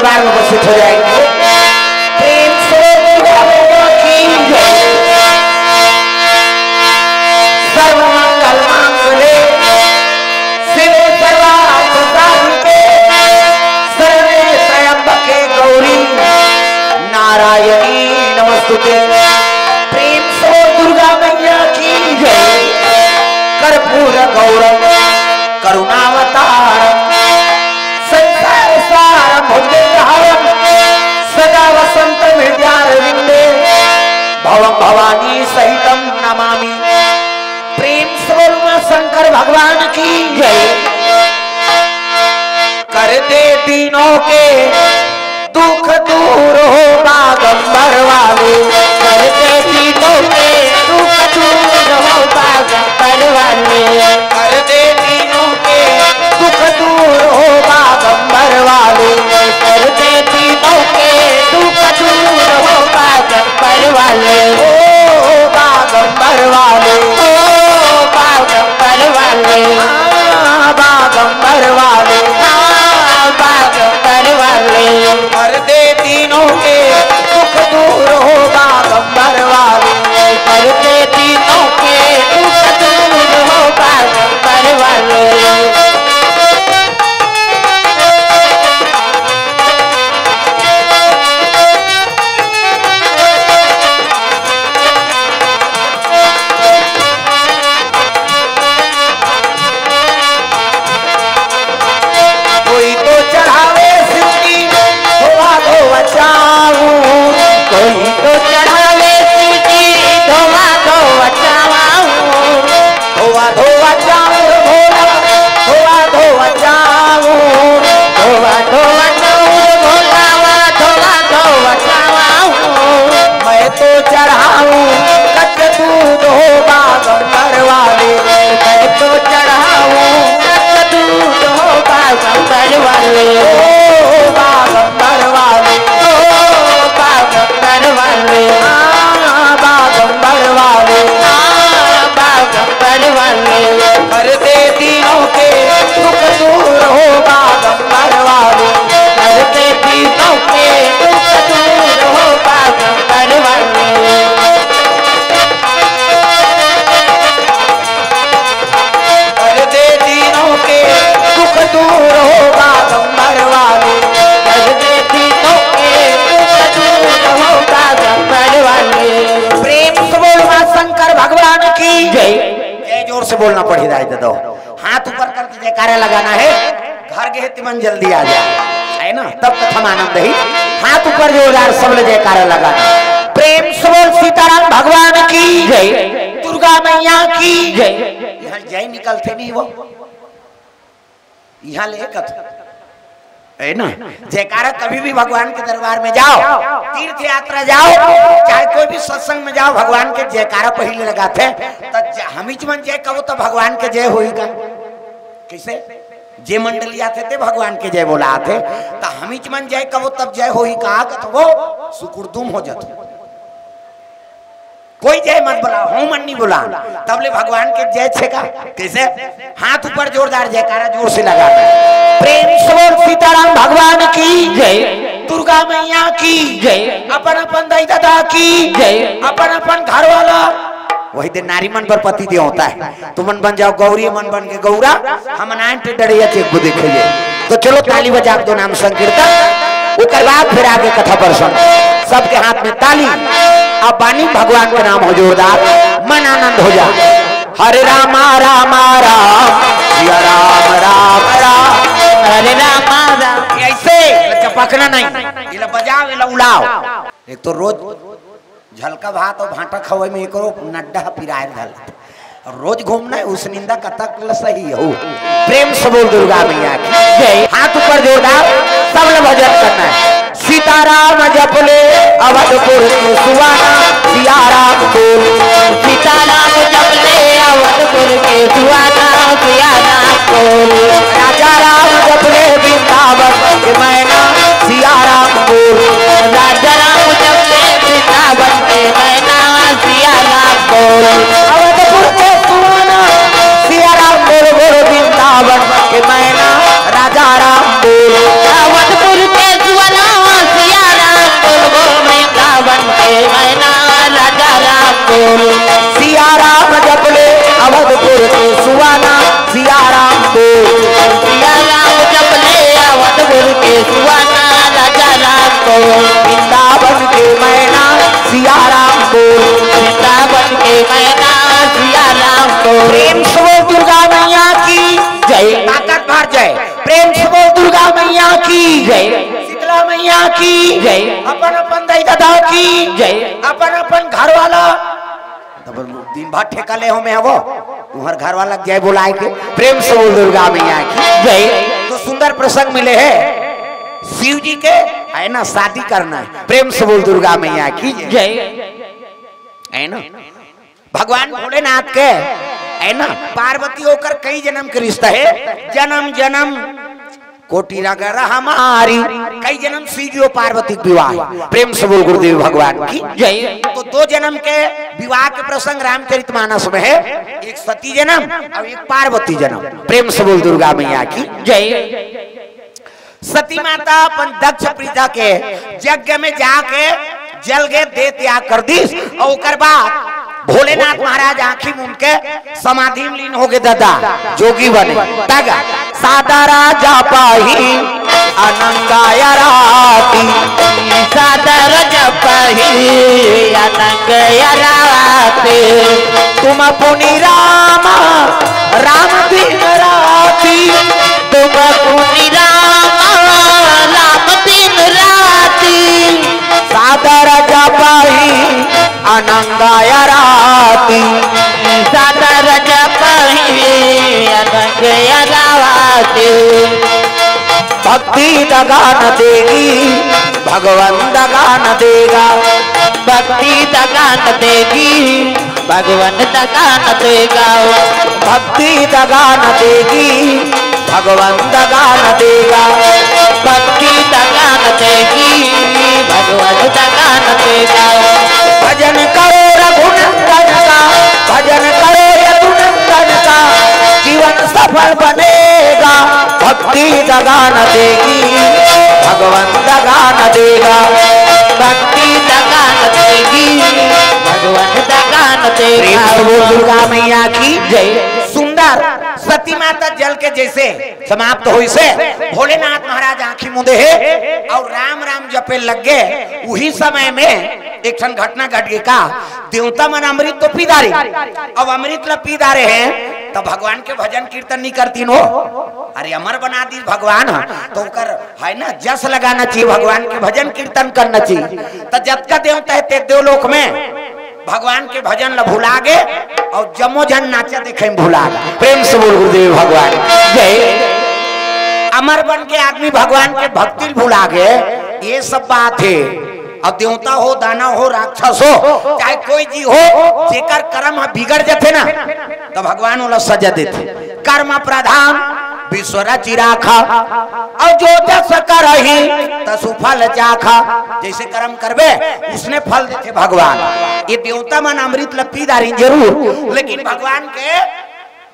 दरबार में उपस्थित हो जाएंगे। प्रेम से दुर्गा मैया की जय। सर्वमंगल मांगल्ये शिवे सर्वार्थ साधिके शरण्ये त्र्यंबके गौरी नारायणी नमस्तुते। प्रेम से दुर्गा मैया की जय। कर्पूर गौरम करुणावतारम संसार सारम भुजगेन्द्रहारम सदा वसंतम हृदयारविंदे भवम भवानी सहितम नमामि। प्रेम से बोलना शंकर भगवान की जय। कर दे तीनों के दुख दूर हो बागंबर वाले। कर दे तीनों के दुख दूर हो बागंबर वाले। कर दे तीनों के दुख दूर हो बागंबर वाले। कर दे तीनों के दुख दूर हो बागंबर वाले। ओ बागंबर वाले, ओ बागंबर वाले, बागंबर वाले, बागंबर वाले। कर दे तीनों के दुख दूर हो बागंबर वाले। कर दे तीनों के दुख दूर हो बागंबर वाले। कोई तो चढ़ावे सिद्धि धोवा धोवा चाऊ। कोई तो चढ़ावे सिद्धि धोवा धोवा चाऊ। धोवा धोवा चाऊ भोला धोवा धोवा चाऊ। धोवा धोवा चाऊ भोला धोवा धोवा चाऊ। मैं तो चढ़ाऊं कच्च दूध हो बागंबर वाले। मैं तो चढ़ाऊं कच्च दूध हो बागंबर वाले। ओ बागंबर वाले, ओ बागंबर वाले, बागंबर वाले, बागंबर वाले। कर दे तीनों के दुख दूर हो बागंबर वाले। कर दे तीनों के दुख दूर हो बागंबर वाले। कर दे तीनों के दुख दूर हो बागंबर वाले। कर दे तीनों के दुख दूर हो बागंबर वाले। प्रेम से बोलना शंकर भगवान की जय। जय जोर से बोलना पड़ रहा है दो हाथ ऊपर करके जयकारा लगाना है। घर गए तिमन जल्दी आ जाए है ना, तब तक हम आनंद ही। हाथ ऊपर जोरदार सब लोग जयकारा लगाना। प्रेम से बोल सीताराम भगवान की जय। दुर्गा मैया की जय। यहाँ जय निकलते नहीं वो यहाँ ले है ना। जयकारा कभी भी भगवान के दरबार में जाओ, तीर्थ यात्रा जाओ, चाहे कोई भी सत्संग में जाओ, भगवान के जयकारा पहले लगाते हैं। तो हम मन जय कहो तो भगवान के जय होगा। कैसे जे मंडली आते थे भगवान के जय बोला आते, तो हम मन जय कहो तब जय हो ही कहा तो वो सुकुरदुम हो जाते। कोई जय मत बोला, हो मन नहीं बोला, तब ले भगवान के जय छेगा। कैसे हाथ ऊपर जोरदार जयकारा जोर से लगा। प्रेम से सीताराम भगवान की जय। दुर्गा मैया की जय। अपन अपन दाई दादा की जय। अपन अपन घर वाला वही दिन नारी मन पर पति दे होता है। तो मन बन जाओ गौरी, मन बन के गौरा। हम नाइन डरिया चेक को देखिए। तो चलो ताली बजा दो नाम संकीर्तन। उसके बाद फिर आगे कथा पर सुन। सबके हाथ में ताली। अब बानी भगवान का नाम हो जोरदार, मन आनंद हो जाए। हरे राम राम राम सिया राम राम राम हरे राम राम। ऐसे चपकना नहीं, ये बजाओ ये उड़ाओ। एक तो रोज झलका भात और भाटा खवे में करो नड्डा पिराए धल रोज घूमना है उस निंदा कतक सही हो। प्रेम से बोल दुर्गा मैया की जय। हाथ ऊपर जोरदार सब लोग भजन करना है। सीताराम जपले अवधपुर के सुहाना। सियाराम बोल सीताराम जपले अवधपुर के सुहाना। सियाराम बोल राजा राम जपले वृंदावन के मैना। सियाराम बोल राजा राम जपले वृंदावन के मैना। सियाराम बोल अवधपुर के सुहाना। सियाराम बोल बोल वृंदावन के मैना। राजा राम बोल अवधपुर के सुहाना। की जय, अपन अपन दाई दादा की जय, अपन अपन घर वाला तब दिन भर ठेका ले हो में वो तुम्हार घर वाला जय बुलाए के प्रेम से बोल दुर्गा मैया की जय। तो सुंदर प्रसंग मिले है शिव जी के है ना, शादी करना है, प्रेम से बोल दुर्गा मैया की जय, है ना। भगवान भोलेनाथ के है ना, पार्वती होकर कई जन्म के रिश्ता है, जन्म जन्म कोटि रगर हमारी, कई जन्म शिव जी और पार्वती विवाह, प्रेम से बोल गुरुदेव भगवान की जय। तो 2 जन्म के विवाह के प्रसंग रामचरितमानस में है, एक सती जन्म और एक पार्वती जन्म, प्रेम से बोल दुर्गा मैया की जय। सती माता अपन दक्ष प्रजा के यज्ञ में जाके जल के दे त्याग कर दी और ओकर बाद भोलेनाथ महाराज आंखी मूंद के समाधि में लीन हो गए, दादा जोगी बने तग सादा राजा पाही अनंगाया राती, सादा राजा पाही अनंगाया राती, तुम पुनि राम राम दिन राती, तुम पुनि राम राम दिन राती, सादा राजा पाही अनंगाया राती, सादा राजा पाही अनंगाया राती, भक्ति दगा न देगी भगवान दगा न देगा, भक्ति दगा न देगी भगवान दगा न देगा, भक्ति दगा न देगी भगवान दगा न देगा, भक्ति दगा न देगी भगवान दगा न देगा। भजन करो रघुनंदन का, भजन करो रघुनंदन का, जीवन सफल बनेगा, भक्ति दगा न देगी भगवान दगा न देगा, भक्ति दगा न देगी भगवान दगा न देगा। दुर्गा मैया की जय। सुंदर सती माता जल के जैसे समाप्त हुई से भोलेनाथ महाराज आंखी मुंदे है और राम राम जपे लग गए। उही समय में एक क्षण घटना घट गई का, देवता मन अमृत तो पीदारे, अब अमृत ला पीदारे हैं तो भगवान के भजन कीर्तन नहीं करती नो, अरे अमर बना दी भगवान तो कर है ना, जस लगाना चाहिए, भगवान के भजन कीर्तन करना चाहिए। तो जब का देवता है ते देवलोक में भगवान के भजन ला भुला गए और जमो जन नाचा देखे भुला गए, प्रेम से बोल गुरुदेव भगवान जय। अमर बन के आदमी भगवान के भक्ति भुला गए, ये सब बात है। अब देवता हो दाना हो राक्षस हो चाहे कोई जी हो, जेकर कर्म बिगड़ जाते ना तो भगवान वाला सजा देते। कर्म प्रधान विश्व रचि राखा और जो जस करहि तसु फल चाखा, जैसे कर्म करबे उसने फल देते भगवान। ये देवता मन अमृत लपीदारी जरूर, लेकिन भगवान के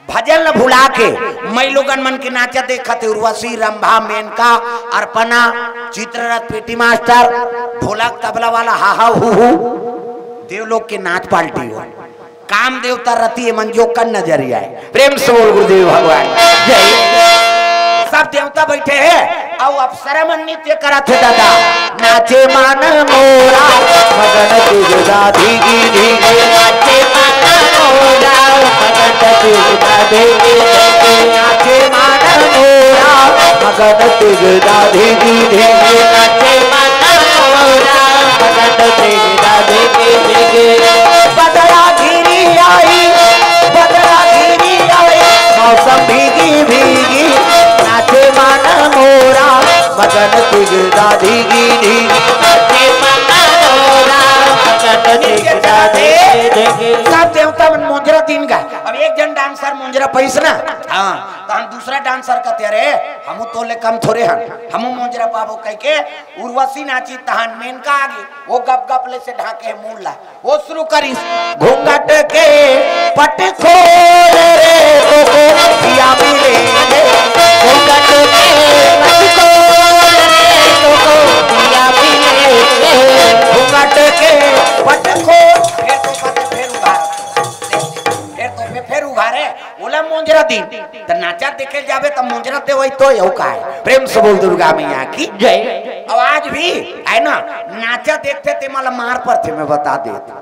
भजन ल भुला के मैं लोगन मन के नाचा देखते, उर्वशी रंभा मेनका अर्पणा चित्ररथ पेटी मास्टर ढोलक तबला वाला हा हा हु हु, देवलोक के नाच पाल्टी हो, काम देवता रति मंजो का नजरिया है, प्रेम से बोल गुरुदेव भगवान जय। सब देवता बैठे हैं और अप्सरा मन नृत्य करत है, दादा नाचे मान मोरा मगन तुझा धीगी धीगे, नाचे मान मोरा मगन तुझा धीगी धीगे, नाचे मान मोरा मगन तुझा धीगी धीगे, नाचे मान मोरा मगन तुझा धीगी धीगे। बदला घिरी आई, बदला घिरी आई, मौसम भीगी भीगी, नाचे मान मोरा मगन तुझा धीगी धीगी, नाचे मान मोरा मगन तुझा धीगी। सब देवता मन मुंजरा दिन का, अब एक जन डांसर मुंजरा पैसा ना, हाँ तो हम दूसरा डांसर का तेरे हम तो ले कम थोड़े हन, हम मुंजरा पाबो कह के उर्वशी नाची तहन मेनका आगे वो गप गप ले से ढाके है मूल ला, वो शुरू करी घूंघट के पट खोल रे तो पिया मिले, घूंघट के पट खोल रे तो पिया मिले, घूंघट के पट खोल फिर उघारे बोला मुंजरा दिन तो नाचा देखे जावे तो मुंजरा ते वही तो यू का है, प्रेम से बोल दुर्गा मैया की जय। अब आज भी है ना नाचा देखते ते माला मार पर थे, मैं बता देता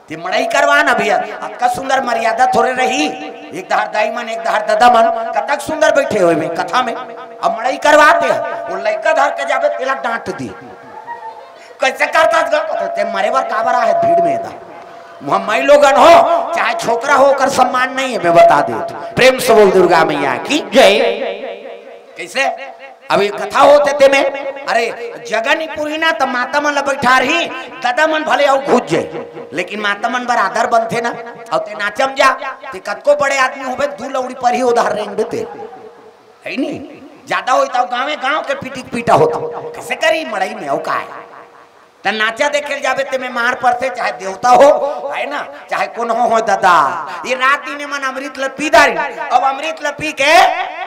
ते मड़ाई करवाना भैया, का सुंदर मर्यादा थोड़े रही, एक दहार दाई मन एक दहार दादा मन कतक सुंदर बैठे हुए में कथा में, अब मड़ाई करवाते हैं वो लड़का धर के जावे तेला डांट दी, कैसे करता ते मरे बार का बरा है भीड़ में था वहां मई लोगन हो चाहे छोकरा हो कर सम्मान नहीं है मैं बता दे प्रेम से बोल दुर्गा मैया की जय। कैसे अभी कथा होते ते में अरे जगह नहीं पूरी ना तो माता मन बैठा रही दादा मन भले आओ घुस जाए लेकिन माता मन बरादर बनते ना और ते नाचम जा ते कतको बड़े आदमी होबे दू लौड़ी पर ही उधार रेंग देते है नहीं ज्यादा होता गाँव गाँव के पीटी पीटा होता कैसे करी मड़ई में औ का है त नाचा देखे जावे ते में मार पड़ते चाहे देवता हो है ना चाहे कौन हो दादा ये रात दिन मन अमृत लपी दारी अब अमृत लपी के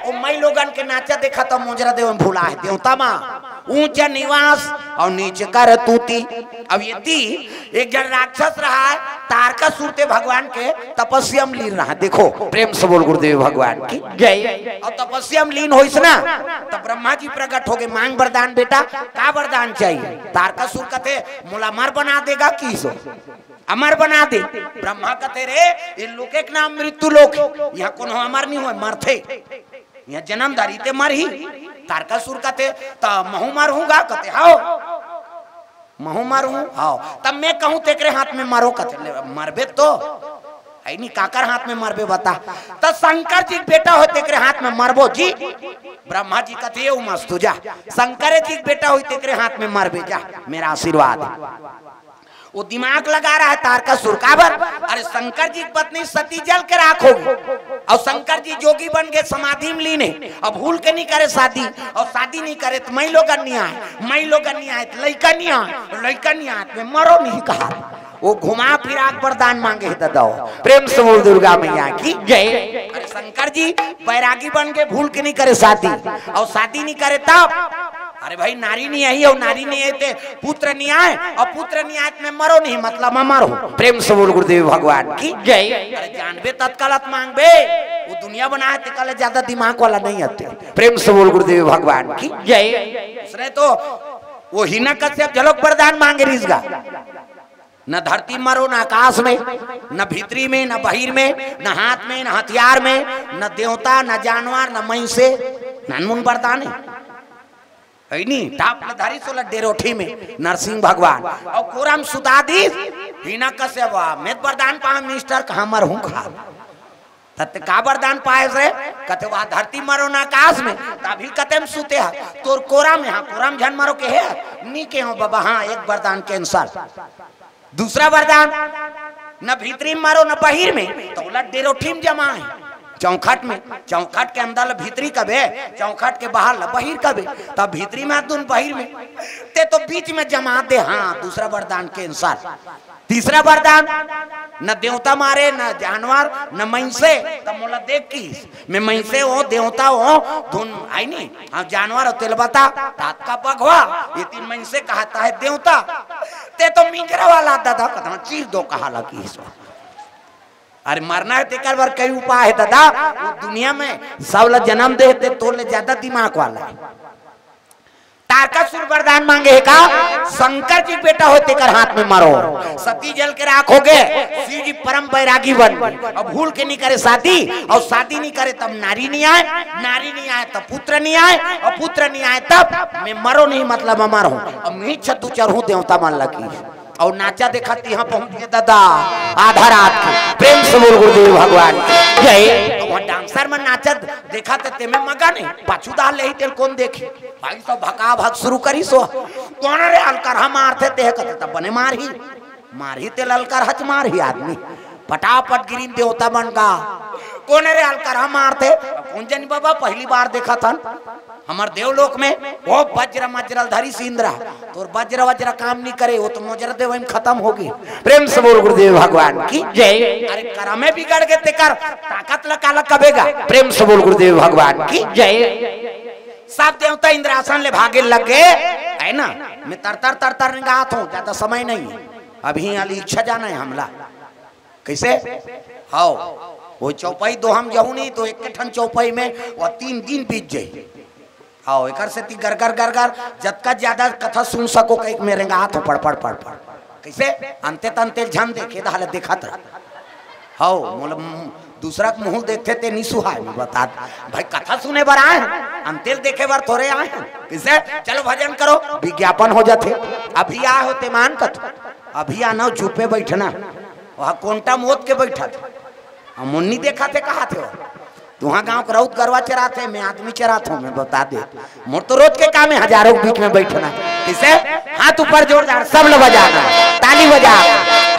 ओ मई लोगन के नाचा देखा तो मोजरा देव भूला है देवता माँ ऊंचा निवास और नीचे कर तूती। अब ये एक जन राक्षस रहा है तारकासुर ते भगवान के तपस्या में लीन रहा देखो प्रेम से बोल गुरुदेव भगवान की जय। और तपस्या में लीन होइस ना तो ब्रह्मा जी प्रकट हो गए मांग वरदान बेटा का वरदान चाहिए तारकासुर कहते मोला अमर बना देगा किसो अमर बना दे ब्रह्मा कहते रे इन लोग एक नाम मृत्यु लोक यहाँ कौन अमर नहीं हुए मरते यहाँ जन्मदारी ते मर ही तारकासुर कहते तो महू मारूंगा कहते हाओ महू मारू हाओ तब मैं कहूं तेरे हाथ में मारो कहते मरबे तो है नहीं काकर हाथ में मरबे बता तो शंकर जी बेटा हो तेरे हाथ में मरबो जी ब्रह्मा जी कहते मस्त जा शंकर जी बेटा हो तेरे हाथ में मरबे जा मेरा आशीर्वाद वो दिमाग लगा रहा है तारकासुर काबर अरे शंकर जी की पत्नी सती जल के राख होगी और शंकर जी जोगी बन गए समाधि में लीने अब भूल के नहीं करे शादी और शादी नहीं करे तो मई लोग नहीं आए मई लोग नहीं आए तो लड़का नहीं आए लड़का नहीं आए तो मरो नहीं कहा वो घुमा फिरा वरदान मांगे दादा प्रेम से बोल दुर्गा मैया की जय। अरे शंकर जी बैरागी बन के भूल के नहीं करे शादी और शादी नहीं करे तब अरे भाई नारी नहीं आई और नारी नहीं आए पुत्र नहीं आए और पुत्र नहीं आए मैं मरो नहीं मतलब मरो प्रेम से बोल गुरुदेव भगवान की जय। अरे जानबे तत्कालत मांगबे वो दुनिया बनाए ते कल ज्यादा दिमाग वाला नहीं आते प्रेम से बोल गुरुदेव भगवान की जय। उसने तो वो हिना कश्यप झलक वरदान मांगे रिजगा न धरती मरो न आकाश में न भीतरी में न बहिर में न हाथ में न हथियार में न देवता न जानवर न मई से ननमुन वरदान है नहीं टाप धारी सोलह डेरोठी में नरसिंह भगवान और कोरम सुदादीस हिना कश्यप मैं वरदान पा मिस्टर कहाँ मर हूँ खा तत्ते का वरदान पाए से कहते वहाँ धरती मरो ना आकाश में तभी कहते हम सुते हैं तोर कोरम यहाँ कोरम झन मरो के है नी के हो बाबा हाँ एक वरदान कैंसल दूसरा वरदान न भीतरी मारो न बहिर में तो डेरोठी में जमा है चौखट में चौखट के अंदर भीतरी कबे चौखट के बाहर बहिर कबे तब भीतरी में दून बहिर में ते तो बीच में जमा दे हाँ दूसरा वरदान कैंसल। तीसरा वरदान न देवता मारे न जानवर न महिषे तब मोला देख की मैं महिषे हो देवता हो धुन आई नहीं हाँ जानवर हो तेल बता तात का पगवा ये तीन महिषे कहता है देवता ते तो मिंजरा वाला दादा कथा चीर दो कहा लगी अरे मरना है तेकर बार कई उपाय है दादा दुनिया में सब जन्म देते तो ले ज्यादा दिमाग वाला है तारकासुर वरदान मांगे है का शंकर जी बेटा होते कर हाथ में मारो सती जल के राख हो गए शिव जी परम बैरागी बन गए अब भूल के नहीं करे शादी और शादी नहीं करे तब नारी नहीं आए तब पुत्र नहीं आए और पुत्र नहीं आए तब मैं मरो नहीं मतलब अमर हूँ अब मैं छतु चढ़ू देवता मान लगी और नाचा देखा यहाँ पहुंच गए दादा आधा रात के प्रेम से बोल गुरुदेव भगवान जय। वहाँ डांसर में नाचा देखा ते में मगा नहीं पाछू दाल ले तेल कौन देखे भाई तो भका भग शुरू करी सो कौन रे अलकर हम मारते ते कहते तब बने मार ही तेल अलकर हच मार ही आदमी फटाफट गिरी देवता बन गा कौन रे अलकर हम मारते कौन जानी बाबा पहली बार देखा था हमार देवलोक में वो वज्र मज्रलधारी सिंद्रा तो वज्र वज्र काम नहीं करे वो तो मोजर देव खत्म होगी प्रेम से बोल गुरुदेव भगवान की जय। अरे करा में बिगड़ गए तेकर ताकत लकाला कबेगा प्रेम से बोल गुरुदेव भगवान की जय। सब देवता इंद्रासन ले भागे लग गए है ना मैं तर निगाहत हूँ ज्यादा समय नहीं अभी अली इच्छा जाना है हमला कैसे हाओ वो चौपाई दो हम जाऊँ नहीं तो एक ठन चौपाई में वो 3 दिन बीत जाये आओ एक से ती गर जतका ज्यादा कथा सुन सको कहीं मेरे हाथ पड़ कैसे अंते तंते झन देखे हालत देखा था हाओ दूसरा मुंह देखते थे नहीं सुहाय में बता भाई कथा सुने बर आए हम तेल देखे बार थोड़े आए हैं किसे चलो भजन करो विज्ञापन हो जाते अभी आए होते मान कथ अभी आना चुपे बैठना वहाँ कोंटा मोद के बैठा था मुन्नी देखा थे कहा थे तुहाँ गांव का रौत गरवा चराते मैं आदमी चराता हूँ मैं बता दे मोर तो रोज के काम है हजारों के बीच में बैठना किसे हाथ ऊपर जोरदार सब लोग बजाना ताली बजा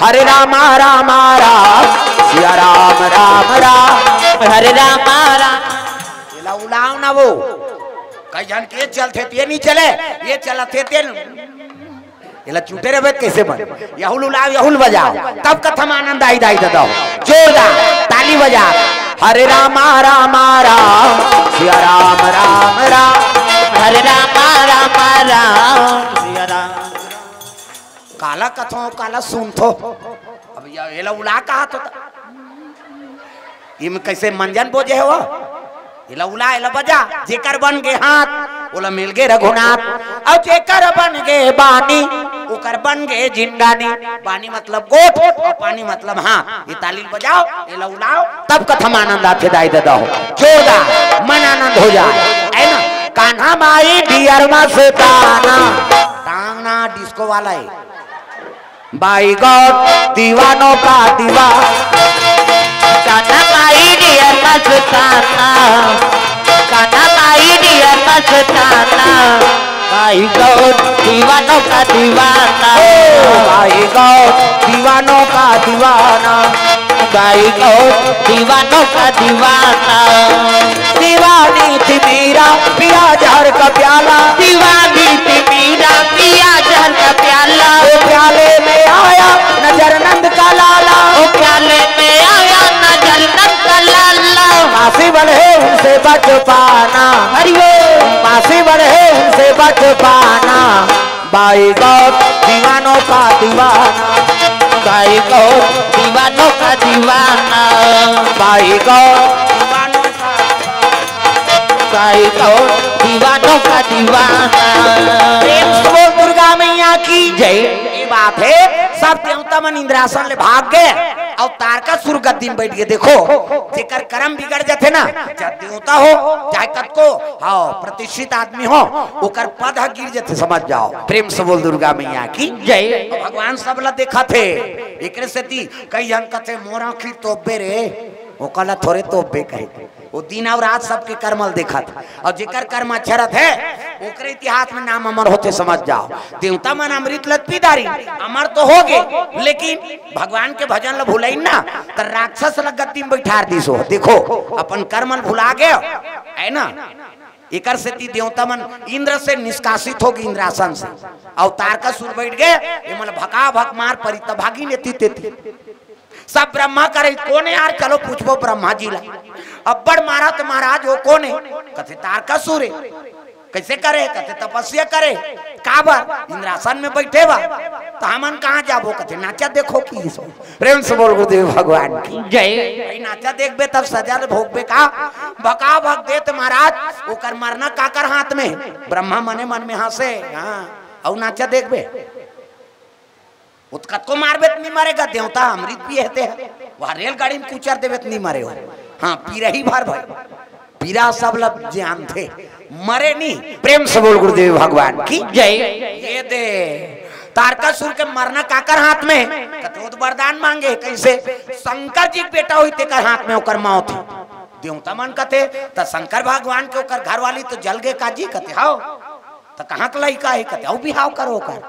हरे राम राम राम सिया राम राम राम हरे राम राम उलाओ ना वो कई जन के चलते ये नहीं चले ये चलते थे ये चूटे रहे कैसे बन यहुल उलाओ यहुल बजाओ तब कथम आनंद आई दाई दो जोरदार ताली बजा हरे राम राम राम सिया राम राम राम हरे राम राम राम सिया राम काला कथो काला सुन थो अब ये उला कहा तो इम कैसे मंजन बोझे हो इला उला इला बजा जेकर बन गए हाथ ओला मिल गए रघुनाथ और जेकर बन गए बानी ओकर बन गए जिंदानी बानी मतलब गोट और पानी मतलब हाँ ये ताली बजाओ इला उलाओ तब कथम आनंद आते दाई दो जोरदार मन आनंद हो जाए है ना कान्हा माई डियर मस्ताना टांगना डिस्को वाला है बाई गॉड दीवानों का दीवा कान्हा माई डियर मस्ताना कान्हा माई डियर मस्ताना बाई गॉड दीवानों का दीवाना बाई गॉड दीवानों का दीवाना बाई गॉड दीवानों का दीवाना दीवानी थी मेरा पिया जहर का प्याला दीवानी थी मेरा पिया जहर का प्याला ओ प्याले में आया नजर नंद का लाला ओ प्याले में आया नजर नंद का लाला पासी बढ़े उनसे बच पाना हरिओ पासी बढ़े उनसे बच पाना बाई गॉड दीवानों का दीवाना बाई गॉड दीवानों का दीवाना बाई गॉड दीवानों का दीवाना दुर्गा मैया की जय ये बात है सब देवता मन इंद्रासन ले भाग गए और तारकासुर गद्दी में बैठ गए देखो जेकर कर्म बिगड़ जाते ना चाहे देवता हो चाहे कतको हाँ प्रतिष्ठित आदमी हो ओकर पद गिर जाते समझ जाओ प्रेम से बोल दुर्गा मैया की जय भगवान सब ला देखा थे एक कई जन कथे मोरा की तोबे रे वो कला थोड़े तोबे कहे वो दिन और रात सबके कर्मल देखा था और जेकर कर्म अच्छा है ओकरे इतिहास में नाम अमर होते समझ जाओ देवता मन अमृत लत पीदारी अमर तो हो गए लेकिन भगवान के भजन ल भुलाई ना तो राक्षस ल गद्दी में बैठा दिसो देखो अपन कर्मल भुला गए है ना एकर से देवता मन इंद्र से निष्कासित होगी इंद्रासन से अवतार का सुर बैठ गए ये मन भका भक मार परी तभागी नेती तेती सब ब्रह्मा करे कौन है यार चलो पूछबो ब्रह्मा जी ला अब्बड़ मारा तो महाराज वो कौन है कथे तारकासुर है कैसे करे कथे तपस्या करे काबर इंद्रासन में बैठे बा तो हमन कहाँ जाबो कथे नाचा देखो की प्रेम से बोल गुरुदेव भगवान की जय भाई नाचा देखबे तब सजा भोगबे का भका भग देत महाराज ओकर मरना काकर हाथ में ब्रह्मा मने मन में हंसे हाँ और नाचा देखबे उत्कत को मारबे नहीं मरेगा देवता अमृत पिएते हैं वहाँ रेलगाड़ी में कुचर देवे नहीं मरे हो हाँ पीरा ही भर भाई पीरा सब लब जान थे मरे नहीं प्रेम से बोल गुरुदेव भगवान की जय ये दे तारकासुर के मरना काकर हाथ में कतोद वरदान मांगे कैसे शंकर जी बेटा हुई तेकर हाथ में ओकर मौत देवता मन कथे तो शंकर भगवान के ओकर घर वाली तो जल गए काजी कथे हाओ तो कहाँ का लड़का है कथे आओ बिहाव करो कर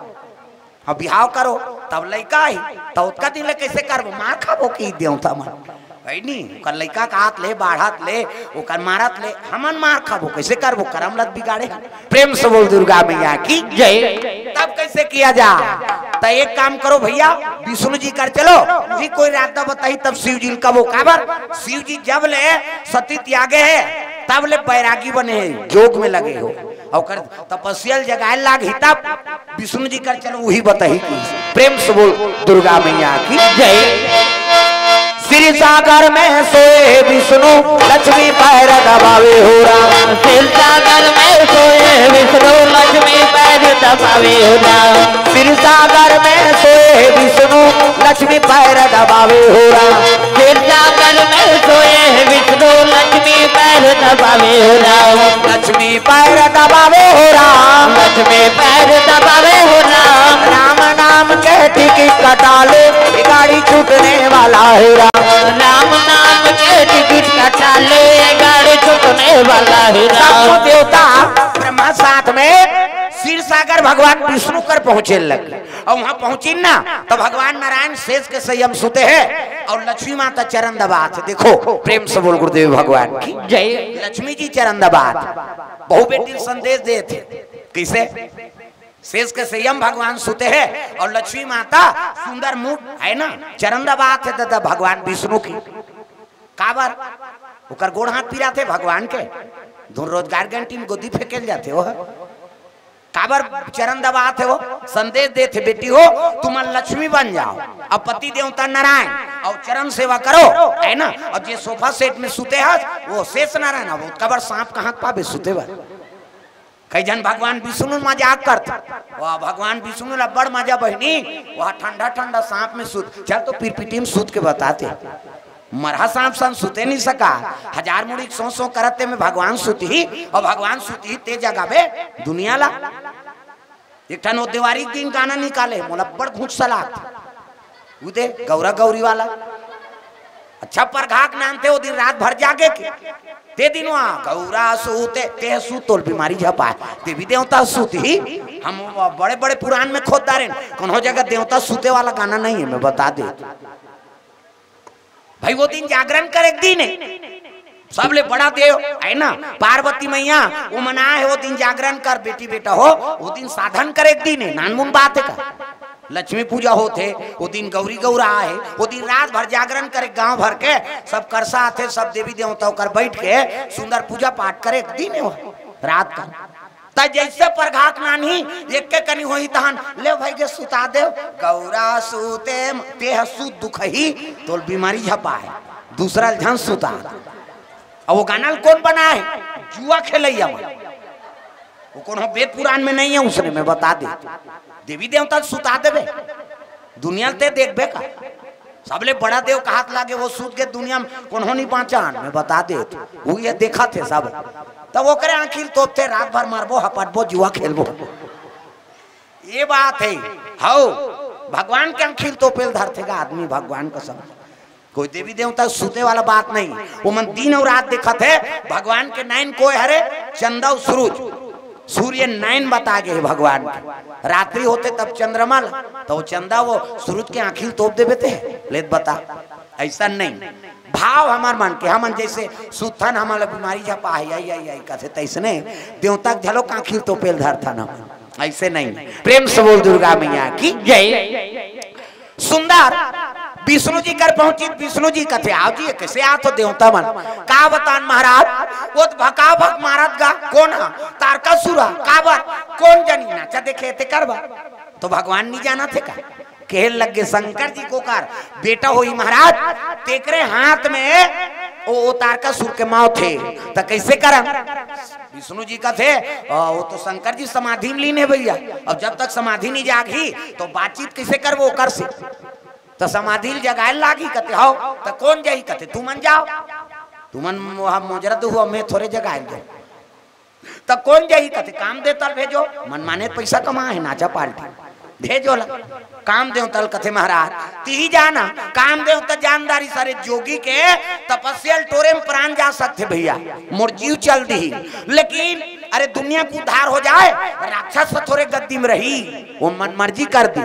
अब बिहाव करो तब लड़का आई तो उसका दिन कैसे करबो मार खाबो की देवता मन भाई नहीं कर लड़का का हाथ ले बाढ़ हाथ ले ओकर मारत ले हमन मार खाबो कैसे करबो करम लत बिगाड़े प्रेम से बोल दुर्गा मैया की जय तब कैसे किया जा तो एक काम करो भैया विष्णु जी कर चलो भी कोई रास्ता बताई तब शिव जी का वो काबर शिव जी जब ले सती त्यागे है तब ले बैरागी बने जोग में लगे हो और तपस्या जगाए लाग तब विष्णु जी कर चलो वही बताही प्रेम से बोल दुर्गा मैया की जय श्री सागर में सोए विष्णु लक्ष्मी पैर दबावे हो राम श्री सागर में सोए विष्णु लक्ष्मी पैर दबावे हो राम। क्षीर सागर में सोए विष्णु लक्ष्मी पैर दबावे हो राम। क्षीर सागर में सोए विष्णु लक्ष्मी पैर दबावे हो राम। लक्ष्मी पैर दबावे हो राम। लक्ष्मी पैर दबावे हो राम। राम नाम के टिकट कटा ले गाड़ी छूटने वाला है राम। राम नाम के टिकट कटा ले गाड़ी छूटने वाला है राम। देवता ब्रह्मा साथ में क्षीर सागर भगवान विष्णु कर पहुंचे लगे और वहां पहुंची ना तो भगवान नारायण शेष के संयम सुते हैं और लक्ष्मी माता चरण दबात। देखो प्रेम से बोल गुरुदेव भगवान की जय। लक्ष्मी जी चरण दबात बहु बेटी संदेश दे थे किसे शेष के संयम भगवान सुते हैं और लक्ष्मी माता सुंदर मुख है ना चरण दबात है दादा भगवान विष्णु की काबर ओकर गोड़ हाथ पीरा थे भगवान के धुन रोजगार घंटी में गोदी फेंकेल जाते हो काबर चरण दबात है वो संदेश देते बेटी हो तुम लक्ष्मी बन जाओ अब पति देवता नारायण और चरण सेवा करो है ना और जे सोफा सेट में सुते हैं वो शेष नारायण वो कबर सांप कहाँ पावे सुते बा कई जन भगवान विष्णु मजाक करता वाह भगवान विष्णु ला बड़ मजा बहनी वह ठंडा ठंडा सांप में सूत चल तो पिरपिटी में सूत के बताते मरहा सांप सन सुते नहीं सका हजार मुड़ी सो करते में भगवान सुती ही और भगवान सुती ही ते जगह पे दुनिया ला एक ठन वो दिवारी दिन गाना निकाले मोला बड़ घूट सलाह उदे गौरा गौरी वाला अच्छा परघाक नाम थे वो दिन रात भर जागे के ते दिन वहाँ गौरा सूते ते सूतोल बीमारी झपा देवी देवता सूती ही हम बड़े बड़े पुराण में खोददार कौन जगह देवता सूते वाला गाना नहीं है मैं बता दे भाई वो दिन जागरण कर एक दिन सब ले बड़ा देव है ना पार्वती मैया वो मना है वो दिन जागरण कर बेटी बेटा हो वो दिन साधन कर एक दिन है नानमुन बात है का लक्ष्मी पूजा होते वो दिन गौरी गौरा है वो दिन रात भर जागरण करे गांव भर के सब करसा आते सब देवी देवताओं कर बैठ के सुंदर पूजा पाठ करे एक दिन है वो रात का ता जैसे परघाक नानी एक के कनी होई तहन ले भाई के सुता दे गौरा सूते ते हसु दुख ही तो बीमारी झपा है दूसरा झन सुता और वो गाना कौन बना है जुआ खेलैया वो कौन हो वेद पुराण में नहीं है उसने मैं बता दे देवी देवता सुता देवे दुनिया ते देखबे का सबले बड़ा देव का हाथ लागे वो सूत के दुनिया में कौन हो नहीं पहचान मैं बता दे वो ये देखा थे सब तब वो करे आखिर तोपते रात भर मारबो हपटबो जुआ खेलबो ये बात है हाउ भगवान के आखिर तोपेल धरतेगा आदमी भगवान का समझ कोई देवी देवता सुते वाला बात नहीं वो मन दिन और रात देखा थे भगवान के नैन कोई हरे चंदा और सूरज सूर्य नैन बता गए भगवान रात्रि होते तब चंद्रमा तो चंदा वो सूरज के आखिर तोप देवे थे लेत बता ऐसा नहीं भाव हमार मन के हमन जैसे सुथन हमारा बीमारी झपा आई कथे तैसने देवता झलो आखिर तोपेल धरता ना ऐसे नहीं प्रेम से बोल दुर्गा मैया की जय सुंदर विष्णु जी कर पहुंची विष्णु जी कथे आओ जी कैसे आ तो देवता मन का बतान महाराज वो भका भक महाराज गा कौन है तारका सुरा काबर कौन जनी नाचा देखे ते करबा तो भगवान नहीं जाना थे का कह लगे शंकर जी को कर बेटा होई महाराज तेकरे हाथ में वो तारका सुर के माँ थे तो कैसे करम विष्णु जी का थे वो तो शंकर जी समाधि में लीन है भैया अब जब तक समाधि नहीं जागी तो बातचीत कैसे कर वो कर से तो समाधि जगाए लागी कहते हो तो कौन जाई कहते तू मन जाओ तू मन मुजरत हुआ मैं थोड़े जगाए दो तो कौन जाई कहते काम दे तल भेजो मन माने पैसा कमा है नाचा पार्टी भेजो ला काम देव तल कथे महाराज ती जाना काम देव त जानदारी सारे जोगी के तपस्या टोरे में प्राण जा सकते भैया मोर जीव चल दी लेकिन अरे दुनिया को उद्धार हो जाए राक्षस थोड़े गद्दी में रही वो मन मर्जी कर दी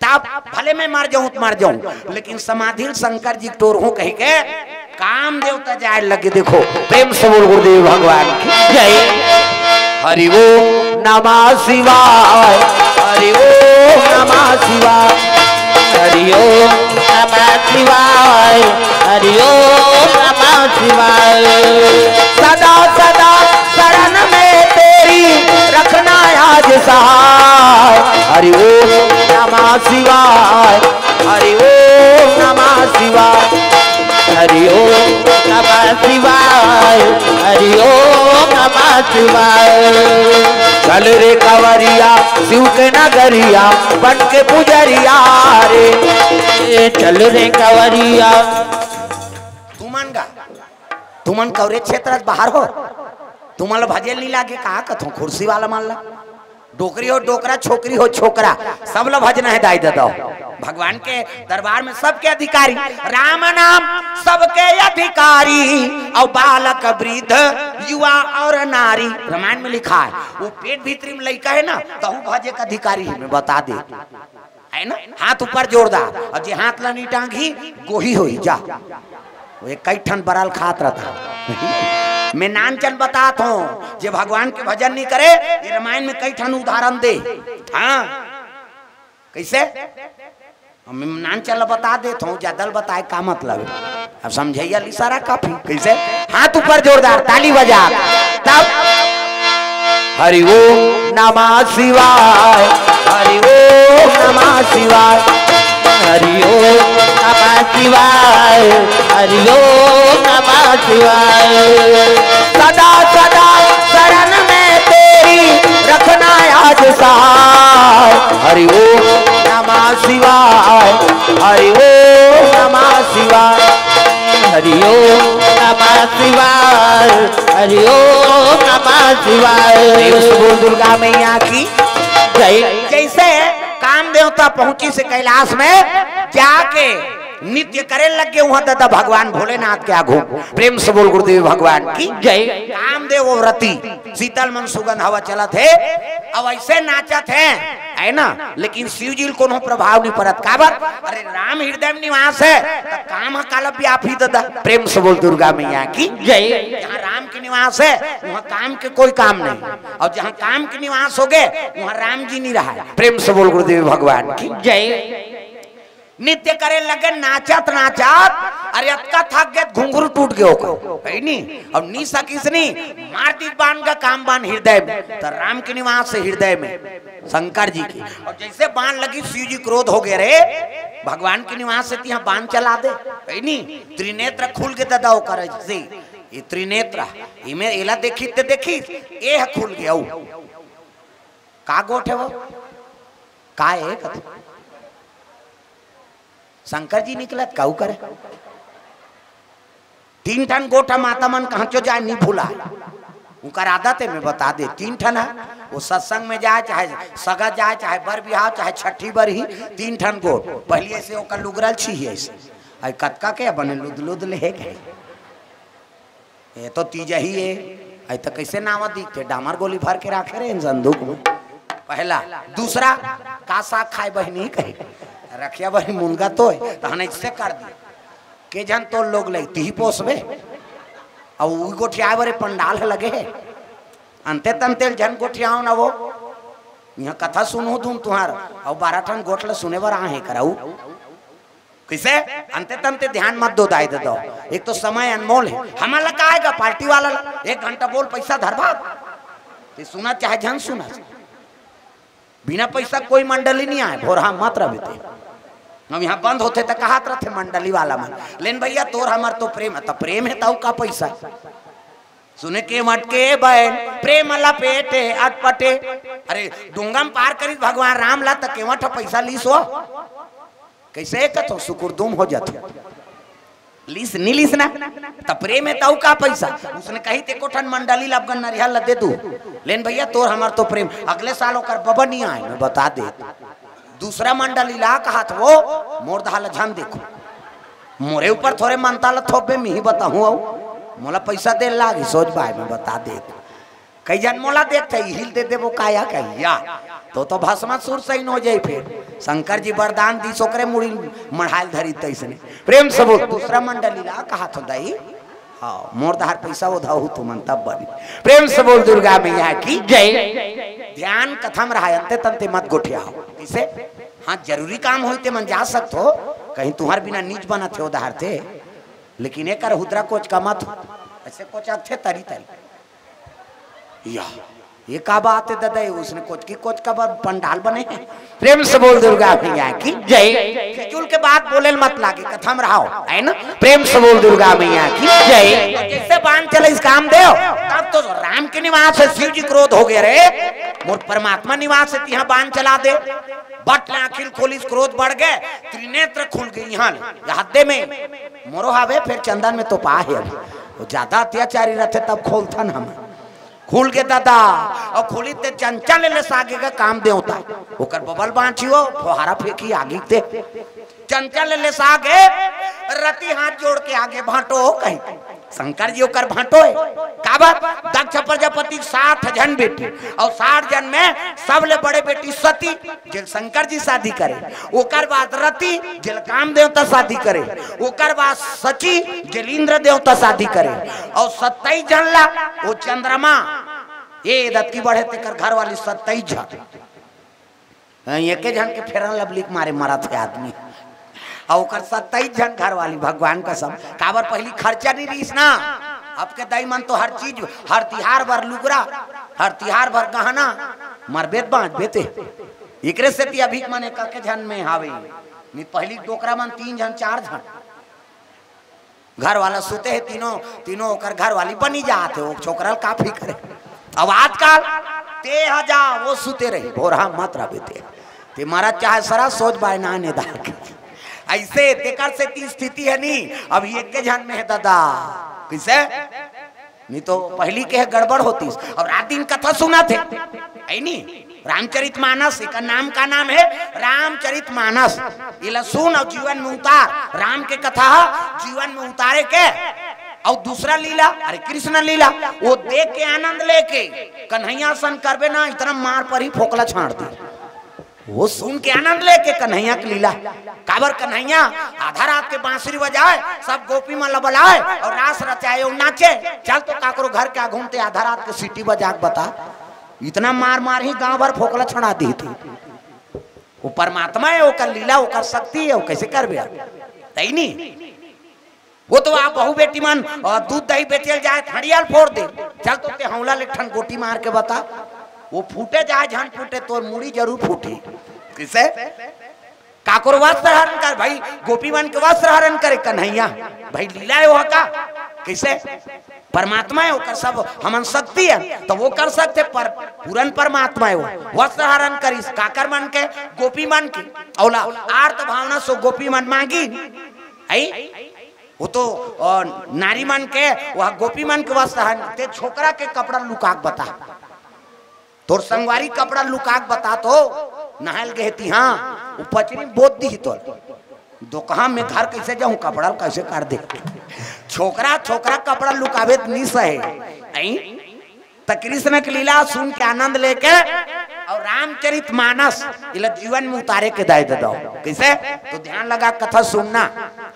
तब भले मैं मर जाऊं लेकिन समाधि शंकर जी टोर हूं कही के काम देवता जाए लगे देखो प्रेम से बोल गुरुदेव भगवान की जय हरि ओम नमः शिवाय हरि ओम नमः शिवाय हरि ओम नमः शिवाय हरि ओम नमः शिवाय सदा सदा शरण में तेरी रखना आज सहाय हरि ओम नमः शिवाय हरि ओम नमः शिवाय हरि ओम नमः शिवाय हरि ओम नमः शिवाय। चल रे कवरिया शिव के नगरिया बन के पुजरिया रे। चल रे कवरिया। तुमन गा तुमन कवरे क्षेत्र बाहर हो तुम्हारा भजन नहीं लागे कहा कथो कुर्सी वाला मान ला डोकरी हो डोकरा छोकरी हो छोकरा सब लोग भजन है दाई दो भगवान के दरबार में सबके अधिकारी राम नाम सबके अधिकारी और बालक वृद्ध युवा और नारी रामायण में लिखा है। वो पेट भीतरी में लड़का है ना तो भजे का अधिकारी में बता दे है ना। हाथ ऊपर जोरदार और जे हाथ ला नहीं टांगी गोही हो जा वो कई ठन बराल खात रहता। मैं नानचन बात हूँ जे भगवान के भजन नहीं करे ये रामायण में कई ठन उदाहरण दे। हाँ कैसे नानचन बता देता हूँ ज्यादा बताए का मतलब अब समझिए इशारा काफी। कैसे हाथ ऊपर जोरदार ताली बजा तब हरि ओम नमः शिवाय हरि ओम नमः शिवाय हरि ओम नमः शिवाय हरि ओम नमः शिवाय। सदा सदा शरण में तेरी रखना आज सहाय हरि ओम नमः शिवाय हरि ओम नमः शिवाय हरि ओम नमः शिवाय हरि ओम नमः शिवाय। दुर्गा मैया की जय। जैसे काम देवता पहुंची से कैलाश में जाके नित्य करे लग गए वहां दादा भगवान भोलेनाथ के आगू प्रेम से बोल गुरुदेव भगवान की जय। कामदेव वो व्रती शीतल मन सुगंध हवा चला थे अब ऐसे नाचत है ना लेकिन शिव जी को प्रभाव नहीं पड़त काबर अरे राम हृदय में निवास है तो काम काल व्यापी दादा प्रेम से बोल दुर्गा मैया की जय। जहाँ राम के निवास है वहाँ काम के कोई काम नहीं और जहाँ काम के निवास हो गए वहाँ राम जी नहीं रहा। प्रेम से बोल गुरुदेव भगवान की जय। नित्य करे लगे नाचत नाचत अरे अतका थक गए घुंघरू टूट गए है नी अब नी सकिसनी मार दी बाण का काम बाण हृदय में तो राम के निवास हृदय में शंकर जी की और जैसे बाण लगी शिव जी क्रोध हो गए रे भगवान के निवास से यहाँ बाण चला दे है नी त्रिनेत्र खुल के दादा करे ये त्रिनेत्र इमे एला देखी ते देखी ए खुल गया का गोठ है वो का है शंकर जी निकलत काऊ करे तीन ठन गोठा माता मन कहाँ चो जाए नहीं भूला उनका आदत है मैं बता दे तीन ठन है वो सत्संग में जाए चाहे सगा जाए चाहे बर बिहाव चाहे छठी बर ही तीन ठन गोठ पहले से ओकर लुगरल छी ऐसे आई कतका के बने लुद लुद ले गए ये तो तीजा ही है आई तो कैसे नावा दिखते डामर गोली भर के रखे रहे संदूक में पहला दूसरा का साग खाए बहनी कहे रखिया बहनी मुनगा तो है इससे कर दी के जन तो लोग लगती ही पोसबे और गोठिया बरे पंडाल है लगे है अंते तंते जन गोठियाओ ना वो यहाँ कथा सुनू तुम तुम्हार और 12 ठन गोठल सुने बर आहे कराऊ कैसे अंते तंते ध्यान मत दो दाई दो एक तो समय अनमोल है हमारा लगा आएगा पार्टी वाला 1 घंटा बोल पैसा धरवा सुना चाहे जन सुना बिना पैसा कोई मंडली नहीं आए भोर हम मत रहे हम यहाँ बंद होते तो कहा थे मंडली वाला मन लेन भैया तोर हमार तो प्रेम है ताऊ का पैसा सुने के मटके बैन प्रेम लपेटे अटपटे अरे डूंगम पार करी भगवान राम ला तक केवट पैसा लीस हो कैसे कथो सुकुरदुम हो जाते लीस नहीं लीस ना तो प्रेम है ताऊ का पैसा उसने कही ते कोठन मंडली लबगन नरिया ल दे दू लेन भैया तोर हमार तो प्रेम अगले साल ओकर बबा नहीं आए मैं बता दे दूसरा मंडली ला कहा वो मोर दाल झन देखो मोरे ऊपर थोड़े मनता ल थोपे मी ही बताऊं मोला पैसा दे लागी सोच भाई मैं बता दे कई जन मोला देखते हिल दे दे वो काया कहिया तो भस्मा सुर सही हो जाए फिर शंकर जी वरदान दी सोकरे मुड़ी मढ़ाल धरी तैसने प्रेम से बोल दूसरा मंडली ला कहा तो दई हाँ मोर दहार पैसा वो धाऊ तू मन तब बनी प्रेम से बोल दुर्गा मैया की जय। ध्यान कथम रहा अंते तंते मत गोठिया हो इसे हाँ जरूरी काम होते मन जा सकते हो कहीं तुम्हार बिना नीच बना थे उधार थे लेकिन एक रुद्रा कोच का मत ऐसे कोच थे तरी तरी या ये का बात है दादा, उसने कुछ की कुछ का पंडाल बने हैं। प्रेम से बोल दुर्गा मैया की जय। फिजूल के बात बोले मत लागे, कथम रहो है ना। प्रेम से बोल दुर्गा मैया की जय। जैसे बांध चले इस काम दे, तब तो राम के निवास से शिव जी क्रोध हो गए रे, मोर परमात्मा निवास से यहाँ बांध चला दे। बट आखिर खोली, क्रोध बढ़ गए, त्रिनेत्र खुल गई यहाँ हद्दे में मोरो हावे। फिर चंदन में तो पा है, ज्यादा अत्याचारी रहते तब खोलता ना हम खुल के दादा। और खुली ते चंचल ले सागे का काम दे होता, ओकर बबल बांचियो फुहारा फेंकी आगे ते चंचल ले सागे रति हाथ जोड़ के आगे भाटो कहीं शंकर जी ओकर भाटो है का बात। दक्ष प्रजापति 60 जन बेटी और 60 जन में सबले बड़े बेटी सती जिल शंकर जी शादी करे, ओकर बाद रति जिल काम देवता शादी करे, ओकर बाद सची जिल इंद्र देवता शादी करे, और 27 जन ला वो चंद्रमा ये दत्ती बढ़े तेकर घर वाली 27 जन एक जन के फेरन लबलिक मारे मरा थे आदमी, और 27 जन घर वाली भगवान कसम। काबर पहली खर्चा नहीं रही ना, अब के दाई मन तो हर चीज, हर तिहार भर लुगरा, हर तिहार भर गहना मरबेत बांध बेते एकरे से ती अभी मने कके जन में हावे नहीं। पहली डोकरा मन 3 जन 4 जन घर वाला सोते है, तीनों ओकर घर वाली बनी जाते हो, छोकरल काफी करे। अब आजकल ते हजा वो सुते रही भोरा मत रहे ते मारा चाहे सरा सोच बाय ना नेदार के ऐसे तेकर से ती स्थिति है नहीं। अब ये के जन में है दादा किसे नहीं तो पहली के है गड़बड़ होती। और रात दिन कथा सुना थे ऐ नहीं, रामचरितमानस का नाम का नाम है रामचरितमानस। ये सुन और जीवन में उतार, राम के कथा जीवन में उतारे के। और दूसरा लीला अरे कृष्ण लीला वो देख के आनंद लेके कन्हैया सन करबे ना, इतना मार पर ही फोकला छाड़ दी। वो सुन के आनंद लेके कन्हैया की लीला काबर कन्हैया आधा रात के बांसुरी बजाए, सब गोपी मन बुलाए और रास रचाए और नाचे। चल तो काकरो घर क्या घूमते आधा रात के सीटी बजा बता, इतना मार मार ही गांव भर फोकला छड़ा दी थी। वो परमात्मा है, वो कर लीला, वो कर सकती है, वो कैसे कर बे नहीं। वो तो आप बहु बेटी मन दूध दही बेचल जाए हड़ियाल फोड़ दे। चल तो ते हौला लेठन गोटी मार के बता, वो फूटे जाए झन फूटे तो मुड़ी जरूर फूटी। किसे काकुर वस्त्र हरण कर भाई, गोपी मन के वस्त्र हरण करे कन्हैया भाई, लीला है वो का किसे परमात्मा है, वो कर सब हमन शक्ति है तो वो कर सकते, पर पूरन परमात्मा है वो वस्त्र हरण करिस काकर मन के गोपी मन की औला आर्त भावना सो गोपी मन मांगी आई। वो तो नारी मन के वह गोपी मन के वस्त्र हरण ते छोकरा के कपड़ा लुकाक बता, तोर संगवारी कपड़ा लुकाक बता तो नहल गहती। हाँ वो पचरी बोत दी तो दोकहा में घर कैसे जाऊं, कपड़ा कैसे कर दे। छोकरा छोकरा कपड़ा लुकावे नहीं सहे। त कृष्ण की लीला सुन के आनंद लेके और रामचरितमानस इला जीवन में उतारे के दाय दे दो कैसे तो ध्यान लगा कथा सुनना।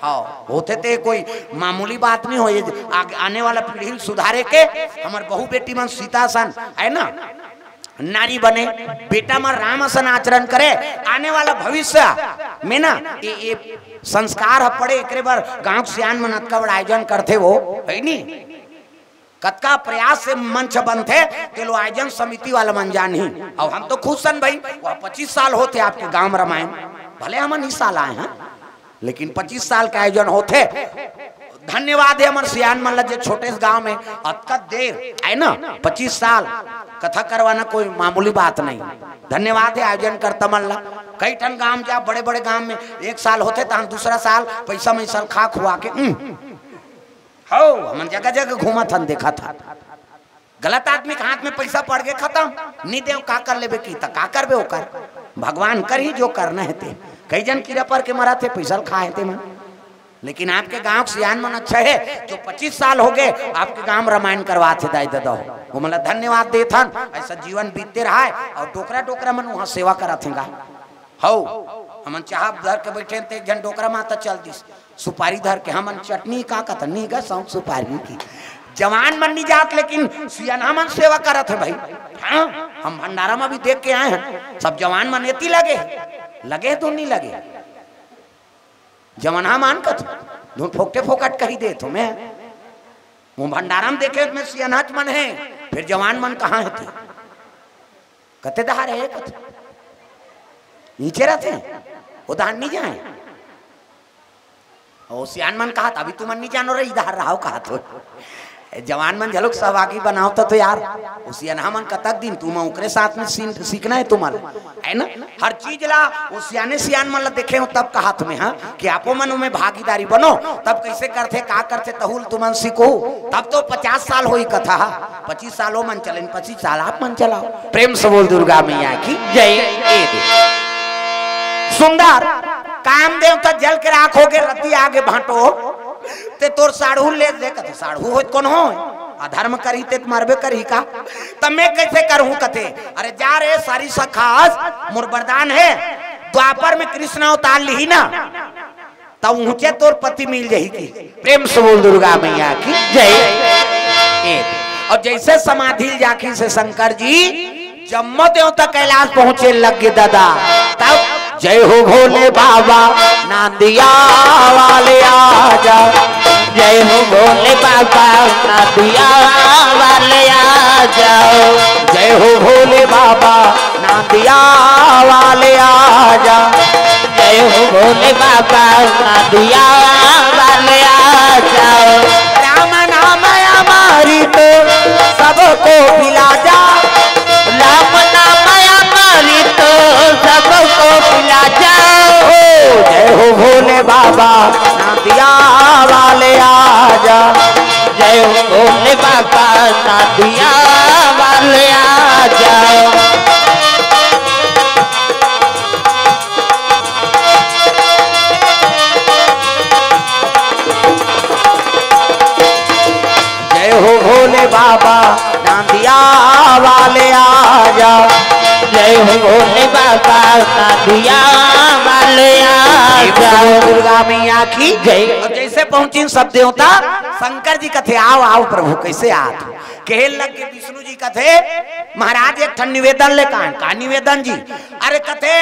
हाँ होते थे कोई मामूली बात नहीं हो, आने वाला पीढ़ी सुधारे के। हमार बहु बेटी मन सीता सन है ना नारी बने, बेटा में राम सन आचरण करे, आने वाला भविष्य में ना ये संस्कार पड़े। एक बार गांव सियान में नतका बड़ा आयोजन करते वो है नी, कतका प्रयास से मंच बनते के लो आयोजन समिति वाला मन जान ही। और हम तो खुश सन भाई, वह 25 साल होते आपके गांव में रामायण, भले हम 20 साल आए हैं लेकिन 25 साल का आयोजन होते। धन्यवाद है हमारे सियान मन जो छोटे गांव में अतका देर है ना 25 साल कथा करवाना कोई मामूली बात नहीं। धन्यवाद है आयोजन करता मन ला। कई ठन गांव जा बड़े बड़े गांव में 1 साल होते तो हम दूसरा साल पैसा में साल खा खुआ के हो हम जगह जगह घूमा था देखा था। गलत आदमी के हाथ में पैसा पड़ गए खत्म, नहीं दे का कर लेबे की त का करबे ओकर, भगवान कर ही जो करना है ते। कई जन कीड़ा पर के मरा थे पैसा खाए थे मन, लेकिन आपके गांव सियान मन अच्छा है जो 25 साल हो गए आपके गांव रामायण करवाते दाई दादा वो मतलब धन्यवाद देथन। ऐसा जीवन बीतते रहा है और डोकरा डोकरा मन वहां सेवा करा थे हो। हमन चाह धर के बैठे थे, एक जन डोकरा माता चल दिस सुपारी धर के हमन चटनी का कतनी का सौंप सुपारी की जवान मन नहीं जात, लेकिन सियाना मन सेवा करत है भाई। हाँ हम भंडारा में भी देख के आए हैं, सब जवान मन एती लगे तो नहीं लगे जवाना मान कथ धुन फोकटे फोकट कही दे तो मैं वो भंडारा में देखे में सियानाच मन है, फिर जवान मन कहाँ है थे कते दहार है नीचे रहते हैं वो दान नहीं जाए और सियान मन कहा अभी तुम नहीं जानो रही इधर रहो कहा तो जवान मन झलक सहभागी बनाओ तो यार उसी अनहा मन कतक दिन तुम ओकरे साथ में सीखना है तुम्हारे है ना हर चीज ला वो सियाने सियान मन ला देखे हो तब कहा तुम्हें हाँ कि आपो मन में भागीदारी बनो तब कैसे करते का करते तहुल तुमन सीखो तब तो 50 साल हो कथा 25 सालों मन चले 25 साल आप मन चलाओ प्रेम से बोल दुर्गा मैया की जय। सुंदर कामदेव तक जल के राखोगे रति आगे भाटो ते तोर साढ़ू ले दे कथे साढ़ू हो कौन हो अधर्म करी ते मरबे करी का तब मैं कैसे करूं कथे अरे जा रे सारी सखास मोर वरदान है द्वापर में कृष्ण अवतार ली ना तब ऊंचे तोर पति मिल जाएगी प्रेम से बोल दुर्गा मैया की जय। और जैसे समाधि जाकी से शंकर जी जम्मो देवता कैलाश पहुंचे लगे दादा तब जय हो भोले बाबा नांदिया वाले आजा जय हो भोले बाबा नांदिया वाले आजा जय हो भोले बाबा नांदिया वाले आजा जय हो भोले बाबा नांदिया वाले आजा राम नाम हमारी तो सबको पिला जा राम नाम हमारी तो सबको पिला जाओ जय हो भोले बाबा नांदिया वाले आजा जय हो भोले बाबा नांदिया वाले आजा जय हो भोले बाबा नांदिया वाले आजा जय हो भोले बाबा नांदिया वाले आजा दुर्गा मैया की जय। और जैसे पहुंची सब देवता शंकर जी कथे आओ आओ प्रभु कैसे आत कहल लग के विष्णु जी कथे महाराज एक ठन निवेदन ले का निवेदन जी अरे कथे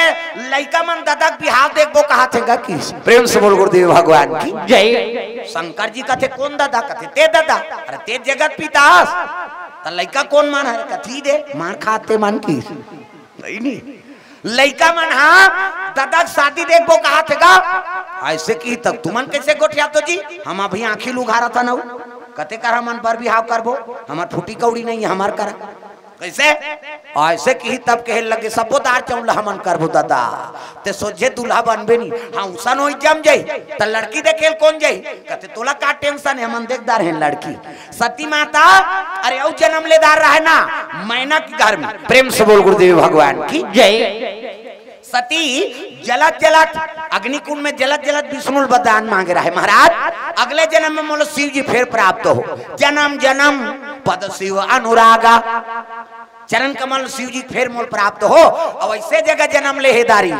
लइका मन ददक बिहाव देखबो कहा थे गा किस प्रेम से बोल गुरुदेव भगवान की जय। शंकर जी कथे कौन दादा कथे ते दादा अरे ते जगत पिता त लइका कौन मान है कथी दे मार खाते मान की नहीं लइका मन हाँ दादा शादी देखबो कहा थे गा ऐसे की तब तुमन कैसे गोठिया तो जी हम अभी आंखी लुघारा था ना कते कर हमन पर बिहाव करबो हमार फूटी कौड़ी नहीं है हमार करा कैसे ऐसे की तब कहे लगे सबोदार चौल हमन करबो दादा ते सोझे दूल्हा बनबे नहीं हाँ उसन हो जम जाई त लड़की देखेल कौन जाई कहते तोला का टेंशन है हमन देखदार है लड़की सती माता अरे औ जन्म लेदार रहे ना मैना के घर में प्रेम से बोल गुरुदेव भगवान की जय। सती जलत जलत अग्निकुंड में जलत जलत विष्णु वरदान मांगे रहे महाराज अगले जन्म में मोलो शिव जी फिर प्राप्त हो जन्म जन्म पद शिव अनुरागा चरण कमल शिव जी फिर मोल प्राप्त हो और ऐसे जगह जन्म ले हेदारी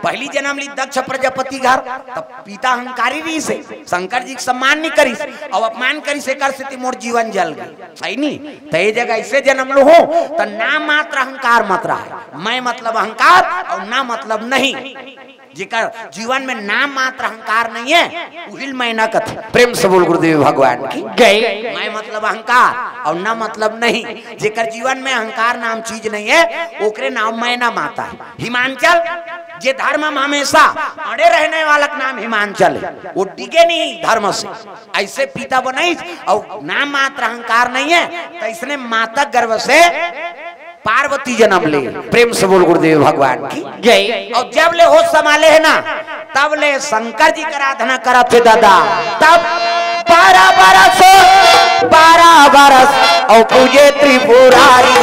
पहली जन्म ली दक्ष प्रजापति घर तब पिता अहंकारी रही से शंकर जी सम्मान नहीं करी और अपमान करी से कर से मोर जीवन जल गई सही नहीं तो ये जगह ऐसे जन्म लो हो तो ना मात्र अहंकार मत रहा मैं मतलब अहंकार और ना मतलब नहीं जिकर जीवन में नाम मात्र अहंकार नहीं है उहिल मैना कथ प्रेम से बोल गुरुदेव भगवान की जय। मैं मतलब अहंकार और ना मतलब नहीं जिकर जीवन में अहंकार नाम चीज नहीं है ओकरे नाम मैना माता है। हिमांचल जे धर्म में हमेशा अड़े रहने वाला नाम हिमांचल है वो डिगे नहीं धर्म से ऐसे पिता बनाई और नाम मात्र अहंकार नहीं है तो इसने माता गर्भ से पार्वती जन्म ले प्रेम से बोल गुरुदेव भगवान की जय। और जब ले होश संभाले है ना तब ले शंकर जी की आराधना करा थे दादा तब 12 बरस और पूजे त्रिपुरारी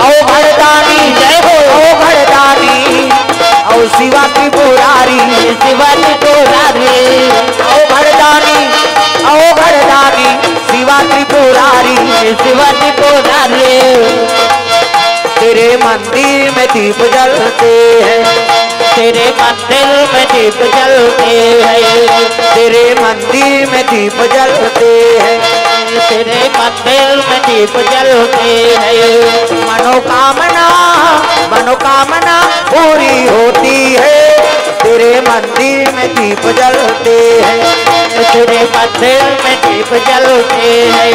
औ घरदानी जय हो औ घरदानी और शिवा त्रिपुरारी औ घरदानी शिवा त्रिपुरारी तेरे मंदिर में दीप जलते हैं तेरे मंदिर में दीप जलते हैं तेरे मंदिर में दीप जलते हैं तेरे मंदिर में दीप जलते हैं मनोकामना मनोकामना पूरी होती है तेरे मंदिर में दीप जलते हैं, तेरे मंदिर में दीप जलते हैं,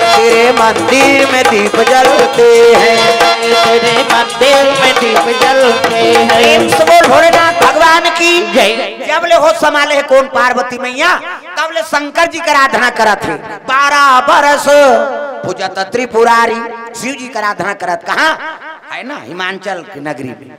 तेरे मंदिर में दीप जलते हैं, तेरे मंदिर में दीप जलते हैं। बोल भोलेनाथ भगवान की जय। जब ले हो संभाले है कौन पार्वती मैया, तब ले शंकर जी का आराधना करत है। 12 बरस पूजत त्रिपुरारी, शिव जी का आराधना करत कहाँ है ना, हिमाचल की नगरी में।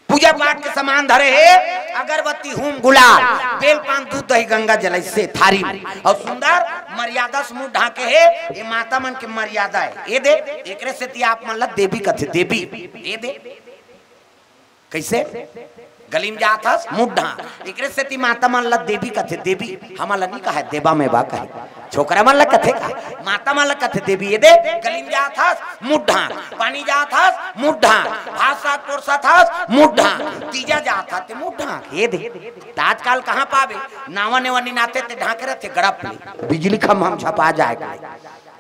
पूजा पाठ के सामान धरे है, अगरबत्ती होम गुलाल बेल पान दूध दही गंगा जल से थारी में, और सुंदर मर्यादा से मुंह ढाके है। ये माता मन की मर्यादा है। ये दे एकरे से आप मन देवी कथे देवी, ये दे कैसे गलीम जात हस मुड्ढा, एकरे से ती माता मन ला देवी कथे देवी, हमला नहीं कहा देवा में बा कहे, छोकरा मन ला कथे का माता मन ला कथे देवी। ये दे गलीम जात हस मुड्ढा, पानी जात हस मुड्ढा, भाषा कोरसा हस मुड्ढा, तीजा जात हते मुड्ढा। ये दे आजकल कहां पावे नावा ने वनी नाते ते ढाके रहते गड़प ले बिजली खम हम छपा जाएगा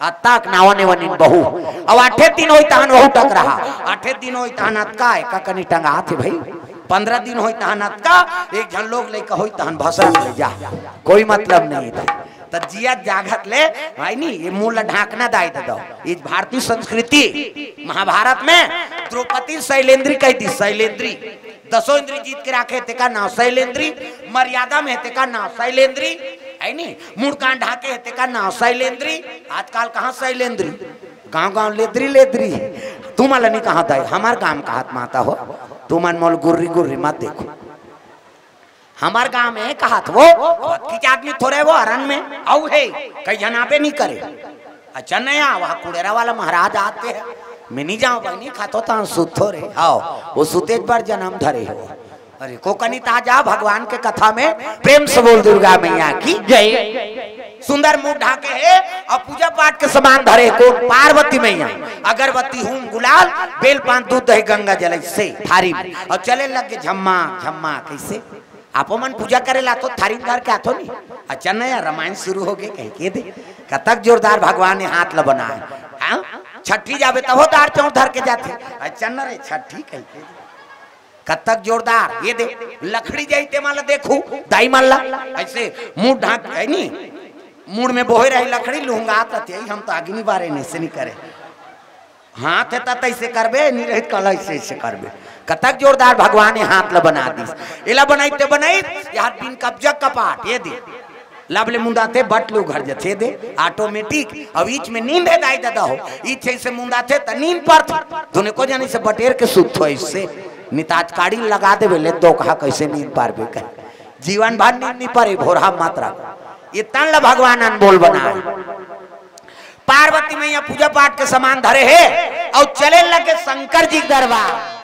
अतक नावा ने वनी बहु। अब 8 दिन होई तहन बहु टक रहा, 8 दिन होई तहन अतका का कनी टंगा थे भाई, 15 दिन होई तहन अतका, एक जन लोग लेके होई तहन भसरा ले जा, कोई मतलब नहीं था। तो जिया जागत ले भाई नहीं, ये मूल ढाकना दाई दो। इस भारतीय संस्कृति महाभारत में द्रौपदी शैलेंद्री कही थी, शैलेंद्री 10 इंद्री जीत के राखे थे का नाम शैलेंद्री, मर्यादा में थे का नाम शैलेंद्री है नहीं, मुड़ कान ढाके थे का नाम शैलेंद्री। आजकल कहाँ शैलेंद्री, गाँव गाँव लेद्री लेद्री। तू माला नहीं कहा था हमार गाँव कहा माता हो, तू मन मोल गुर्री गुर्री मत देखो। हमार गांव में कहा था वो किच आदमी थोड़े वो अरन में आउ है कहीं जनाबे नहीं करे। अच्छा नया वहाँ कुड़ेरा वाला महाराज आते हैं, मैं नहीं जाऊँ भाई नहीं खातो तो सुतो रे आओ वो सुतेज पर जन्म धरे हो। अरे कोकनी ताजा भगवान के कथा में प्रेम से बोल दुर्गा मैया की जय। सुंदर मुंह ढाके है और पूजा पाठ के सामान धरे को पार्वती मैया, अगरबत्ती होम गुलाल बेल पान दूध दही गंगा जल से थारी में, और चले लगे झम्मा झम्मा कैसे आपो मन पूजा करेला तो थारी धर के आथो नहीं। अच्छा नया रामायण शुरू हो गए कह के दे कतक जोरदार भगवान ने हाथ ल बना है। छठी जावे तब हो दार चौड़ धर के जाते। अच्छा न रे छठी कह के कतक जोरदार। ये दे लकड़ी जाइते माला देखू दाई माला ऐसे मुंह ढाक है नी, मुड़ में बोहे रही लकड़ी लूंगा आते हम तो आगे नहीं बारे नहीं से नहीं करे हाथ है तैसे करबे नहीं रही कल ऐसे करबे। कतक जोरदार भगवान ने हाथ ल बना दी, इला बनाइते बनाई यार बिन कब्जा कपाट। ये दे लबले मुंदाते बट लो घर जथे दे ऑटोमेटिक। अब ईच में नींद है दाई दादा हो ईच से मुंदाते त नींद पर तूने को जानी से बटेर के सुत हो इससे निताज काड़ी लगा दे बेले तो कहा कैसे नींद पार बे कर जीवन भर नींद नहीं पारे भोरा मात्रा। ये तन भगवान अनमोल बना। पार्वती मैया पूजा पाठ के सामान धरे है और चले लगे शंकर जी दरबार।